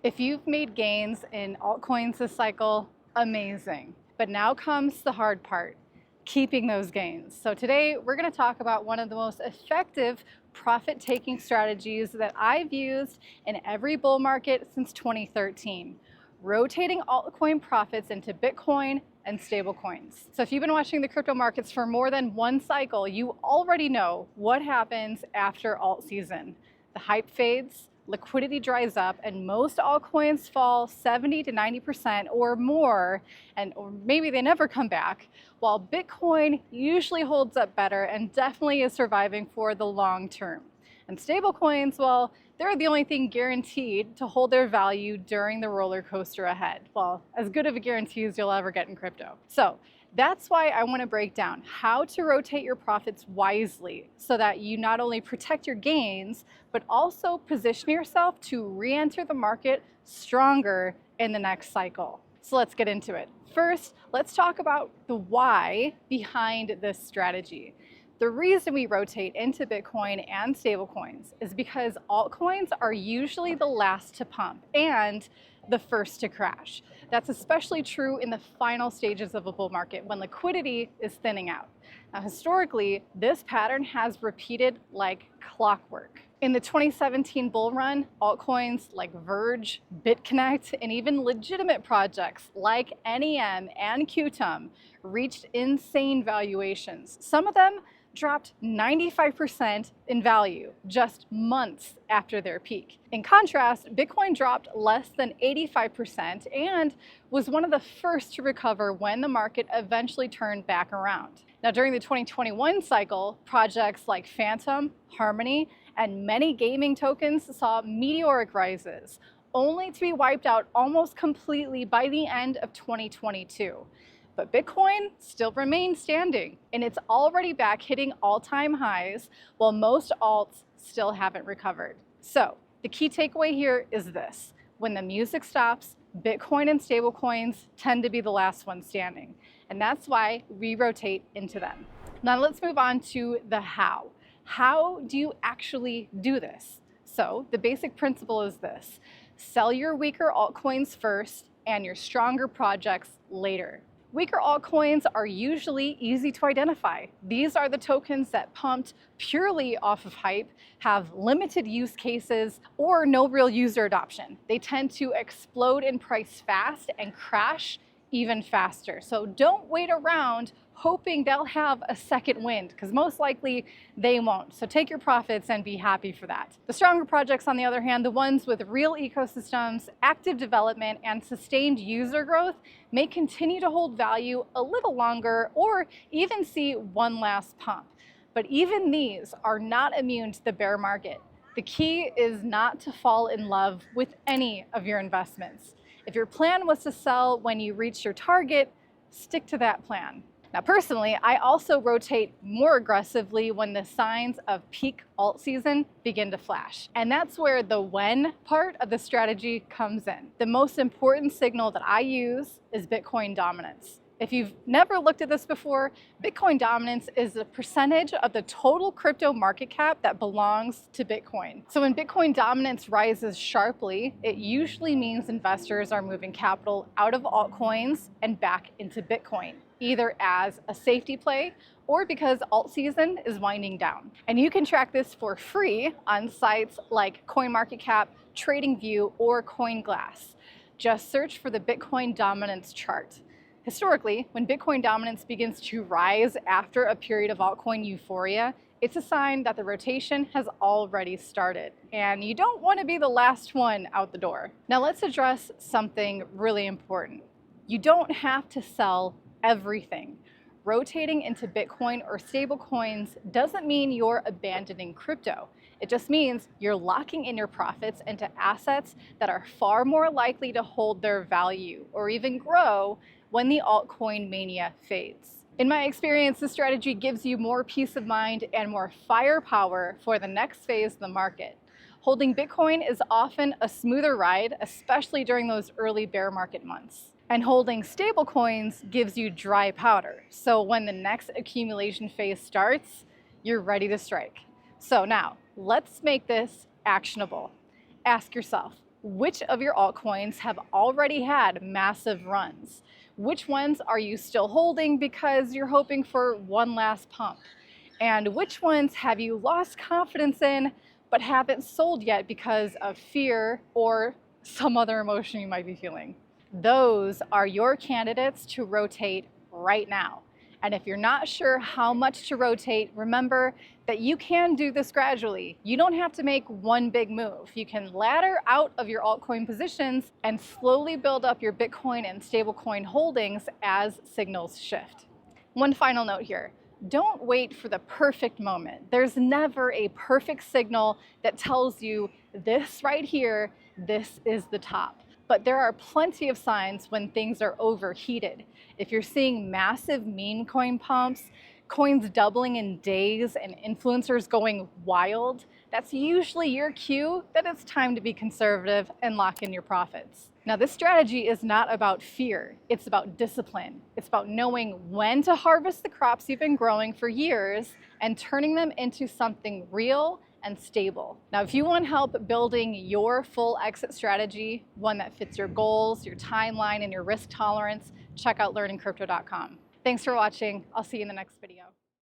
If you've made gains in altcoins this cycle, amazing. But now comes the hard part, keeping those gains. So today we're going to talk about one of the most effective profit-taking strategies that I've used in every bull market since 2013, rotating altcoin profits into Bitcoin and stablecoins. So if you've been watching the crypto markets for more than one cycle, you already know what happens after alt season. The hype fades, liquidity dries up, and most altcoins fall 70 to 90% or more, or maybe they never come back, while Bitcoin usually holds up better and definitely is surviving for the long term. And stablecoins, well, they're the only thing guaranteed to hold their value during the roller coaster ahead. Well, as good of a guarantee as you'll ever get in crypto. So that's why I want to break down how to rotate your profits wisely so that you not only protect your gains, but also position yourself to re-enter the market stronger in the next cycle. So let's get into it. First, let's talk about the why behind this strategy. The reason we rotate into Bitcoin and stablecoins is because altcoins are usually the last to pump and the first to crash. That's especially true in the final stages of a bull market when liquidity is thinning out. Now, historically, this pattern has repeated like clockwork. In the 2017 bull run, altcoins like Verge, BitConnect, and even legitimate projects like NEM and Qtum reached insane valuations. Some of them dropped 95% in value just months after their peak. In contrast, Bitcoin dropped less than 85% and was one of the first to recover when the market eventually turned back around. Now, during the 2021 cycle, projects like Phantom, Harmony, and many gaming tokens saw meteoric rises, only to be wiped out almost completely by the end of 2022. But Bitcoin still remains standing, and it's already back hitting all-time highs, while most alts still haven't recovered. So the key takeaway here is this: when the music stops, Bitcoin and stablecoins tend to be the last one standing, and that's why we rotate into them. Now let's move on to the how. How do you actually do this? So the basic principle is this: sell your weaker altcoins first and your stronger projects later. Weaker altcoins are usually easy to identify. These are the tokens that pumped purely off of hype, have limited use cases, or no real user adoption. They tend to explode in price fast and crash even faster. So don't wait around hoping they'll have a second wind, because most likely they won't. So take your profits and be happy for that. The stronger projects, on the other hand, the ones with real ecosystems, active development, and sustained user growth, may continue to hold value a little longer or even see one last pump. But even these are not immune to the bear market. The key is not to fall in love with any of your investments. If your plan was to sell when you reach your target, stick to that plan. Now, personally, I also rotate more aggressively when the signs of peak alt season begin to flash. And that's where the when part of the strategy comes in. The most important signal that I use is Bitcoin dominance. If you've never looked at this before, Bitcoin dominance is the percentage of the total crypto market cap that belongs to Bitcoin. So when Bitcoin dominance rises sharply, it usually means investors are moving capital out of altcoins and back into Bitcoin, either as a safety play or because alt season is winding down. And you can track this for free on sites like CoinMarketCap, TradingView, or CoinGlass. Just search for the Bitcoin dominance chart. Historically, when Bitcoin dominance begins to rise after a period of altcoin euphoria, it's a sign that the rotation has already started, and you don't want to be the last one out the door. Now let's address something really important. You don't have to sell everything. Rotating into Bitcoin or stablecoins doesn't mean you're abandoning crypto. It just means you're locking in your profits into assets that are far more likely to hold their value or even grow when the altcoin mania fades. In my experience, this strategy gives you more peace of mind and more firepower for the next phase of the market. Holding Bitcoin is often a smoother ride, especially during those early bear market months. And holding stablecoins gives you dry powder. So when the next accumulation phase starts, you're ready to strike. So now, let's make this actionable. Ask yourself, which of your altcoins have already had massive runs? Which ones are you still holding because you're hoping for one last pump? And which ones have you lost confidence in but haven't sold yet because of fear or some other emotion you might be feeling? Those are your candidates to rotate right now. And if you're not sure how much to rotate, remember that you can do this gradually. You don't have to make one big move. You can ladder out of your altcoin positions and slowly build up your Bitcoin and stablecoin holdings as signals shift. One final note here. Don't wait for the perfect moment. There's never a perfect signal that tells you this right here, this is the top. But there are plenty of signs when things are overheated. If you're seeing massive meme coin pumps, coins doubling in days, and influencers going wild, that's usually your cue that it's time to be conservative and lock in your profits. Now, this strategy is not about fear, it's about discipline. It's about knowing when to harvest the crops you've been growing for years and turning them into something real and stable. Now, if you want help building your full exit strategy, one that fits your goals, your timeline, and your risk tolerance, check out learningcrypto.com. Thanks for watching. I'll see you in the next video.